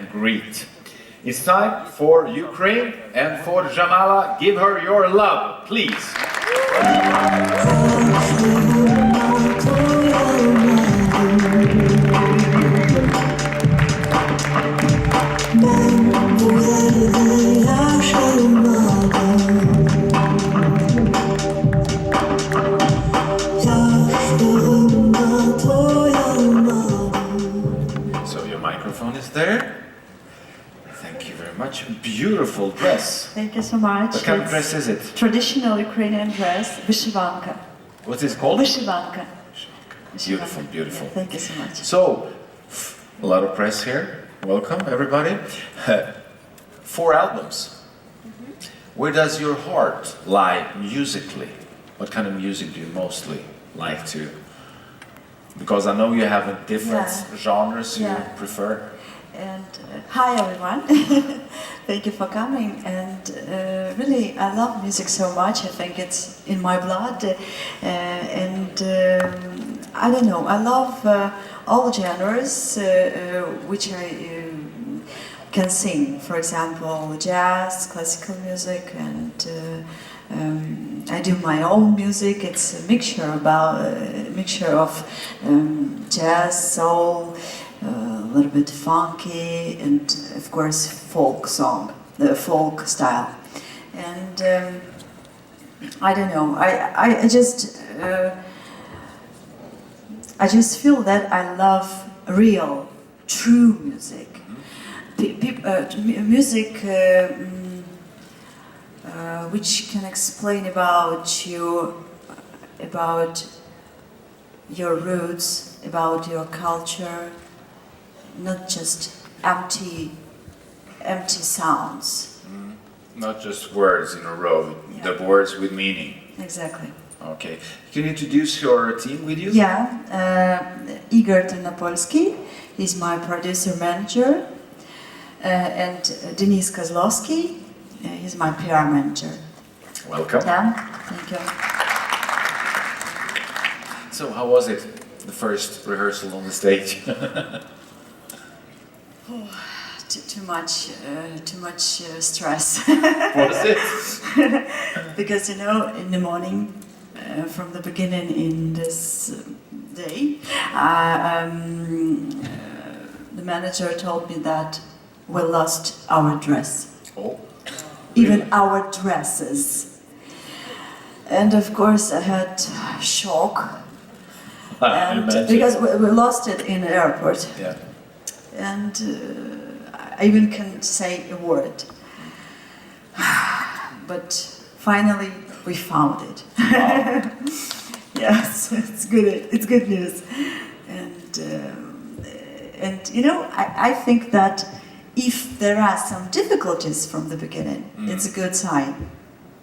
and greet. It's time for Ukraine and for Jamala. Give her your love, please. So your microphone is there. Thank you very much. Beautiful dress. Thank you so much. What kind of dress is it? Traditional Ukrainian dress, vyshivanka. What is it called? Vyshivanka. Beautiful, beautiful. Yeah, thank you so much. So, a lot of press here. Welcome, everybody. 4 albums. Where does your heart lie musically? What kind of music do you mostly like to? Because I know you have different genres you prefer. And hi everyone, thank you for coming. And really, I love music so much. I think it's in my blood. I don't know. I love all genres which I can sing. For example, jazz, classical music, and I do my own music. It's a mixture of jazz, soul, a little bit funky, and of course folk song, the folk style. And I don't know. I just feel that I love real, true music. Music which can explain about you, about your roots, about your culture, not just empty sounds. Not just words in a row, the words with meaning. Exactly. Okay. Can you introduce your team with you? Yeah, Igor Ternopolsky, he's my producer manager, and Denis Kozlovsky, he's my PR manager. Welcome. Yeah, thank you. So how was it, the first rehearsal on the stage? Too much stress. Was it? Because in the morning, from the beginning in this day, the manager told me that we lost our dress. Oh. Even our dresses. And of course I had shock. And because we lost it in the airport. Yeah. And I even can't say a word. But finally we found it. Wow. Yes, it's good news. And I think that if there are some difficulties from the beginning, it's a good sign.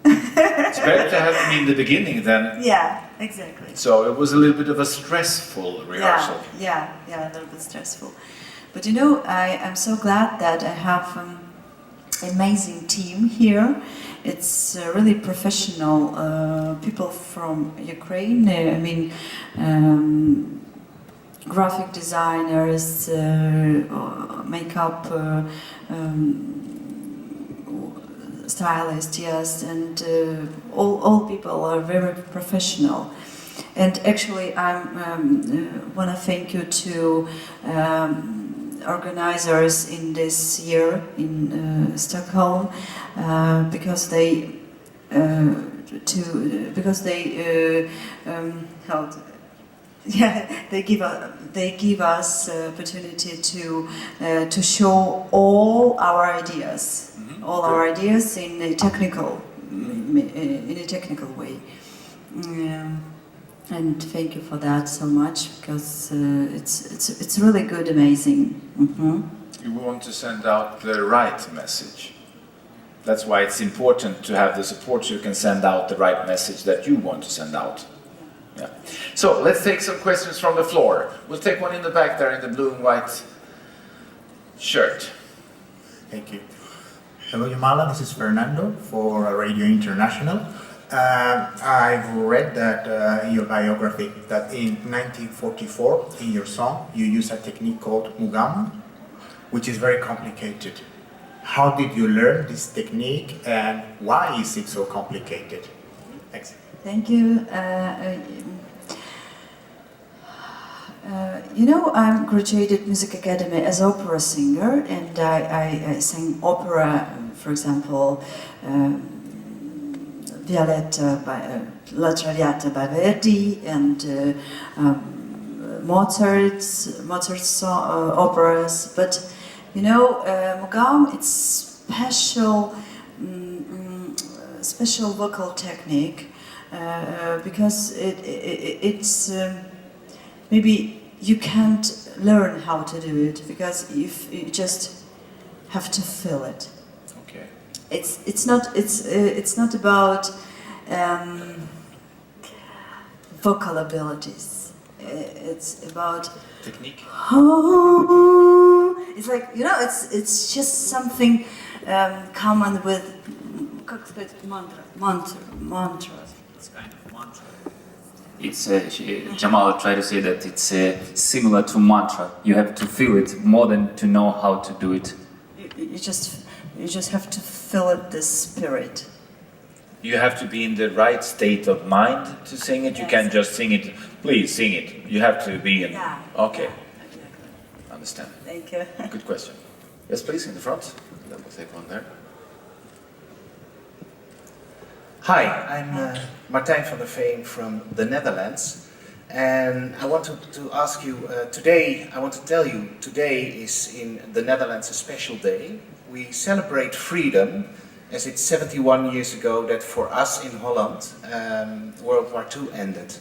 It's better to have them in the beginning than... Yeah, exactly. So it was a little bit of a stressful rehearsal. Yeah, a little bit stressful. But I am so glad that I have an amazing team here. It's really professional people from Ukraine. Graphic designers, makeup stylists, yes, and all people are very professional. And actually, I want to thank you to organizers in this year in Stockholm because they they give us opportunity to show all our ideas, in a technical way. And thank you for that so much, because it's really good, amazing. You want to send out the right message. That's why it's important to have the support so you can send out the right message that you want to send out. Yeah. So let's take some questions from the floor. We'll take one in the back there in the blue and white shirt. Thank you. Hello, Jamala. This is Fernando for Radio International. I've read that in your biography that in 1944, in your song, you use a technique called mugam. which is very complicated. How did you learn this technique and why is it so complicated? Thanks. Thank you. I'm graduated Music Academy as opera singer, and I sang opera, for example, Violetta by La Traviata by Verdi, and Mozart's operas. But Mogam, it's special vocal technique because it's maybe you can't learn how to do it because if you just have to feel it. Okay. It's not about vocal abilities. It's about Technique. It's like it's just something common with mantra. It's kind of mantra. It's Jamala tried to say that it's similar to mantra. You have to feel it more than to know how to do it. You just have to feel it, the spirit. You have to be in the right state of mind to sing it. You Yes. can't just sing it. Please sing it. You have to be in. Yeah. Okay. Yeah, exactly. Understand. Thank you. Good question. Yes, please, in the front. Then we'll take one there. Hi, I'm Martijn van der Veen from the Netherlands, and I wanted to ask you today, I want to tell you, today is in the Netherlands a special day. We celebrate freedom, as it's 71 years ago that for us in Holland, World War II ended.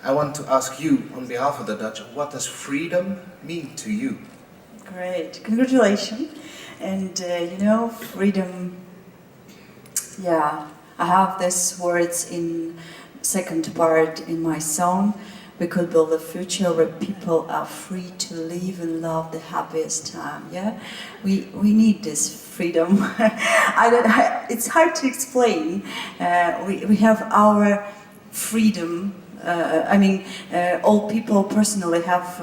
I want to ask you, on behalf of the Dutch, what does freedom mean to you? Great, congratulations. And freedom, yeah, I have these words in second part in my song. We could build a future where people are free to live and love the happiest time, yeah? We need this freedom. It's hard to explain. We have our freedom. All people personally have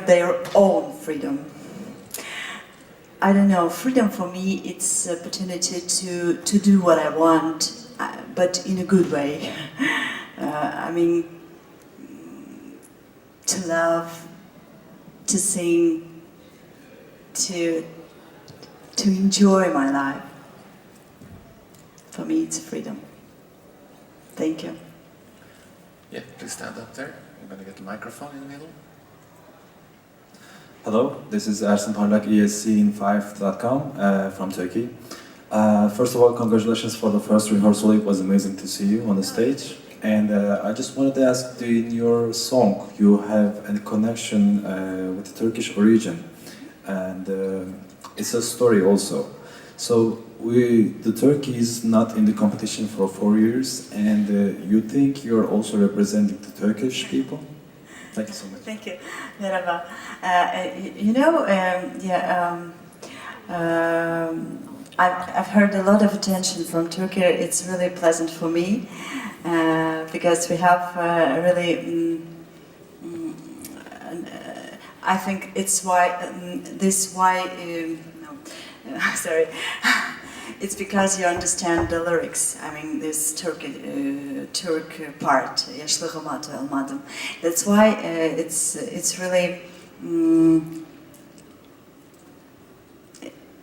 their own freedom. I don't know, freedom for me, it's opportunity to do what I want, but in a good way. To love, to sing, to enjoy my life. For me, it's freedom. Thank you. Yeah, please stand up there. I'm going to get the microphone in the middle. Hello, this is Ersin Parlak, ESCin5.com from Turkey. First of all, congratulations for the first rehearsal. It was amazing to see you on the stage. And I just wanted to ask, in your song, you have a connection with the Turkish origin. And it's a story also. So the Turkey is not in the competition for 4 years. And you think you're also representing the Turkish people? Thank you so much. Thank you. Merhaba. I've heard a lot of attention from Turkey. It's really pleasant for me because we have I think it's sorry. It's because you understand the lyrics. This Turk part. That's why it's really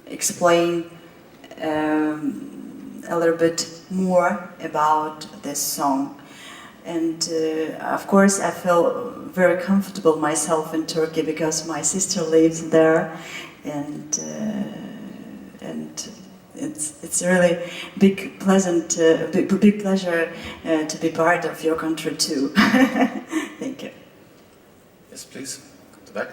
explain a little bit more about this song. And of course, I feel very comfortable myself in Turkey because my sister lives there, and it's really big pleasure to be part of your country too. Thank you. Yes, please. Come to the back.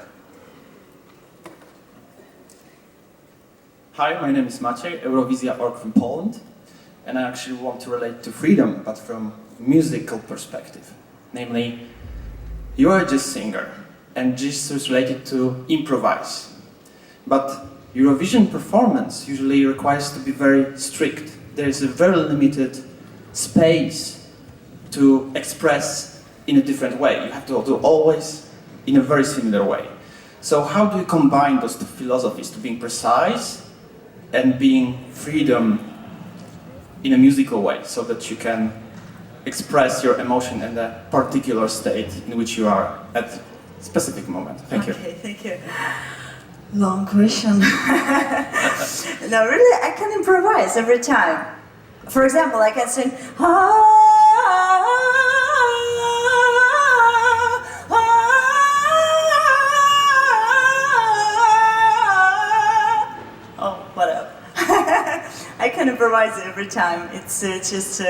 Hi, my name is Maciej, Eurowizja org from Poland, and I actually want to relate to freedom, but from musical perspective. Namely, you are a jazz singer, and jazz is related to improvise. But Eurovision performance usually requires to be very strict. There is a very limited space to express in a different way. You have to do always in a very similar way. So how do you combine those two philosophies, to being precise and being freedom in a musical way, so that you can express your emotion in the particular state in which you are at a specific moment? Thank you. Okay, thank you. Long question. No, really, I can improvise every time. For example, I can sing. Oh, whatever. I can improvise every time. It's just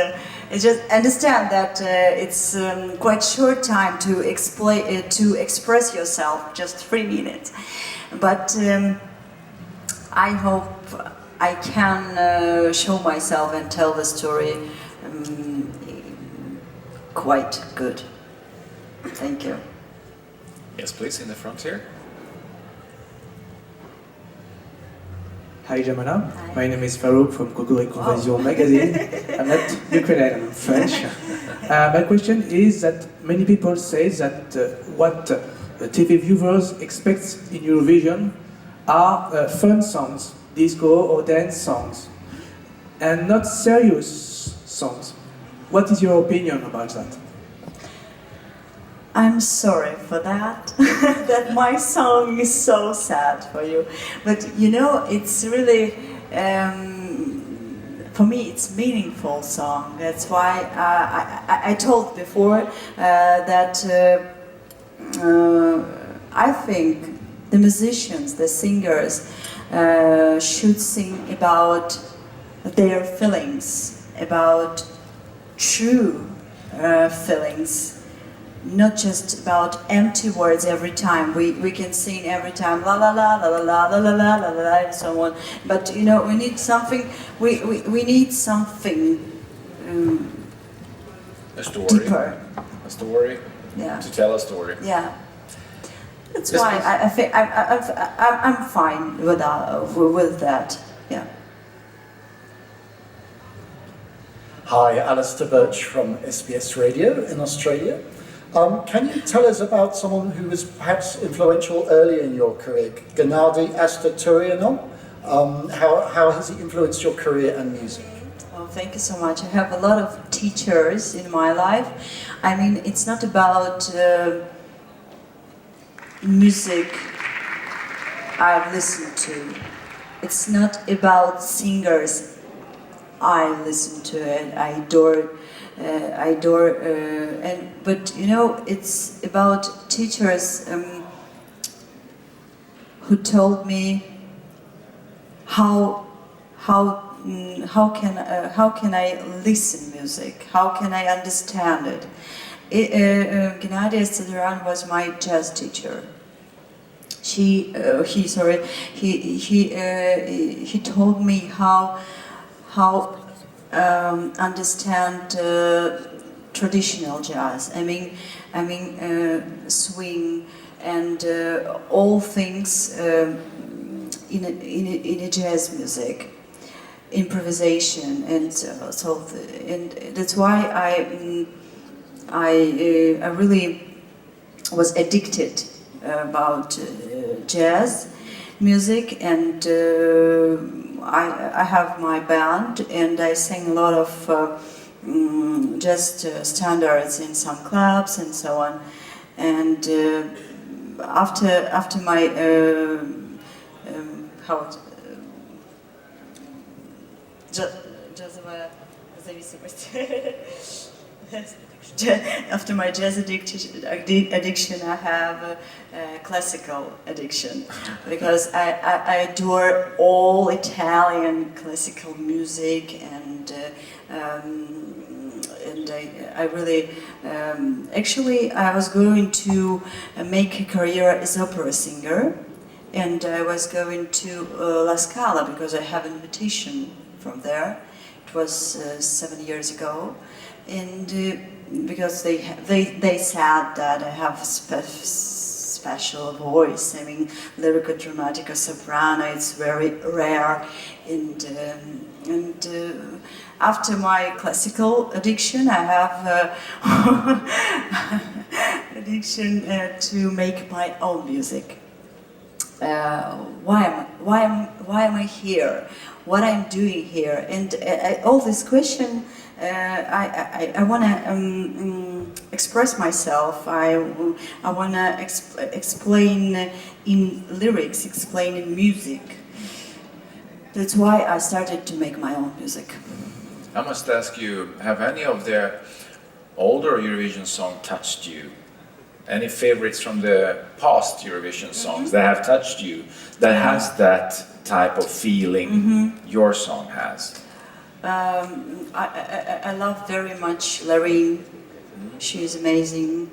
understand that it's quite short time to explain to express yourself, just 3 minutes. But I hope I can show myself and tell the story quite good. Thank you. Yes, please, in the front here. Hi Jamala, Hi. my name is Farouk from Cocorico Vision magazine. I'm not Ukrainian, I'm French. My question is that many people say that what TV viewers expect in Eurovision are fun songs, disco or dance songs, and not serious songs. What is your opinion about that? I'm sorry for that, that my song is so sad for you. But you know, it's really, for me, it's meaningful song. That's why I told before that I think the musicians, the singers, should sing about their feelings, about true feelings. Not just about empty words every time. We can sing every time la la la la la la la la la la la and so on. But you know, we need something. We need something A story. deeper. A story. Yeah. To tell a story. Yeah. That's Yes, why please. I think I'm fine with that. Yeah. Hi, Alistair Birch from SBS Radio in Australia. Can you tell us about someone who was perhaps influential early in your career, Gennady Astaturyanov? How has he influenced your career and music? Oh, thank you so much. I have a lot of teachers in my life. I mean, it's not about music I've listened to. It's not about singers I listen to it. I adore, but you know, it's about teachers who told me how can I listen music? How can I understand it? Gennady Astaturyanov was my jazz teacher. He told me how understand traditional jazz. I mean swing and all things in a jazz music, improvisation, and and that's why I really was addicted about jazz music, and I have my band, and I sing a lot of just standards in some clubs and so on. And after my after my jazz addiction, I have a classical addiction, because I adore all Italian classical music, and I really actually I was going to make a career as opera singer, and I was going to La Scala because I have an invitation from there. It was 7 years ago, and because they said that I have special voice. I mean, lyrical, dramatic, or soprano. It's very rare, and after my classical addiction, I have addiction to make my own music. why am I here? What I'm doing here? And all this question, I want to express myself. I want to explain in lyrics, explain in music. That's why I started to make my own music. I must ask you, have any of the older Eurovision songs touched you? Any favorites from the past Eurovision songs that have touched you, that has that type of feeling your song has? I love very much Larine. She's amazing.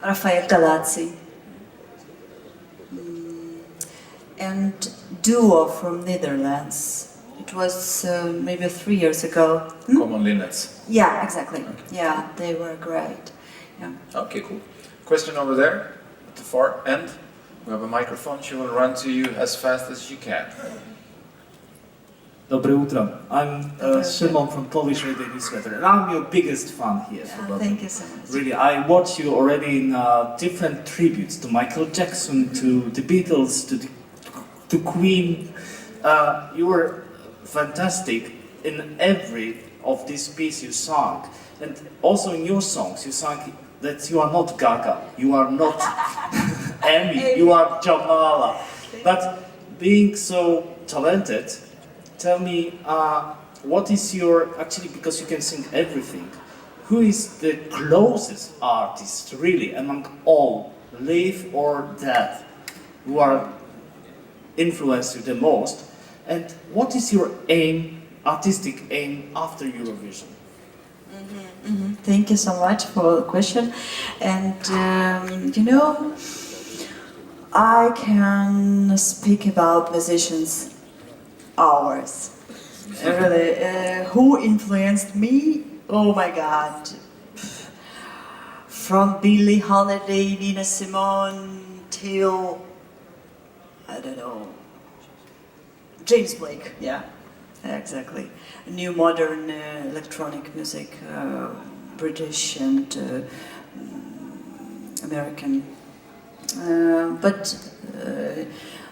Rafael Galazzi. And Duo from Netherlands. It was maybe 3 years ago. Common Linnets. Yeah, exactly. Yeah, they were great. Yeah. Okay, cool. Question over there, at the far end. We have a microphone. She will run to you as fast as she can. Dobre utro. I'm Szymon from Polish Radio Newsletter, and I'm your biggest fan here. Yeah, thank you so much. Really, I watched you already in different tributes to Michael Jackson, to the Beatles, to Queen. You were fantastic in every of these pieces you sang, and also in your songs you sang that you are not Gaga, you are not Amy, you are Jamala. But being so talented, tell me, what is your, actually, because you can sing everything, who is the closest artist really among all, live or dead, who are influenced you the most? And what is your aim, artistic aim, after Eurovision? Thank you so much for the question. And you know, I can speak about musicians hours. Really, who influenced me? Oh my God! From Billie Holiday, Nina Simone, till I don't know. James Blake, yeah, exactly. New modern electronic music, British and American. But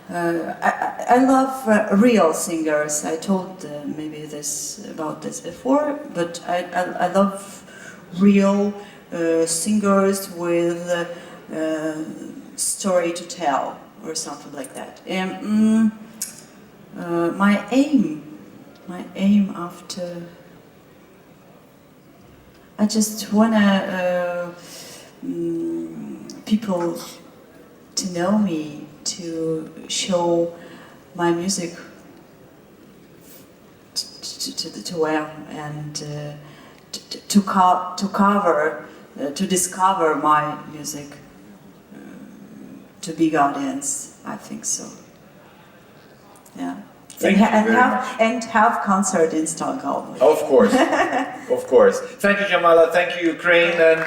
I love real singers. I told maybe about this before, but I love real singers with story to tell or something like that. My aim after, I just wanna people to know me, to show my music to well, and to cover, to discover my music to big audience. I think so. Yeah. Thank you very much. And have concert in Stockholm. Of course, of course. Thank you, Jamala. Thank you, Ukraine, and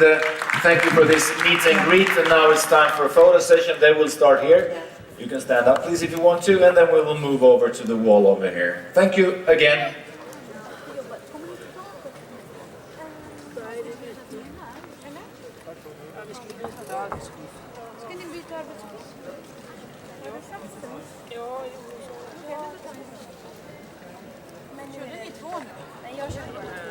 thank you for this meet and greet. And now it's time for a photo session. They will start here. You can stand up, please, if you want to, and then we will move over to the wall over here. Thank you again. Men körde ni två nu? Nej, jag körde.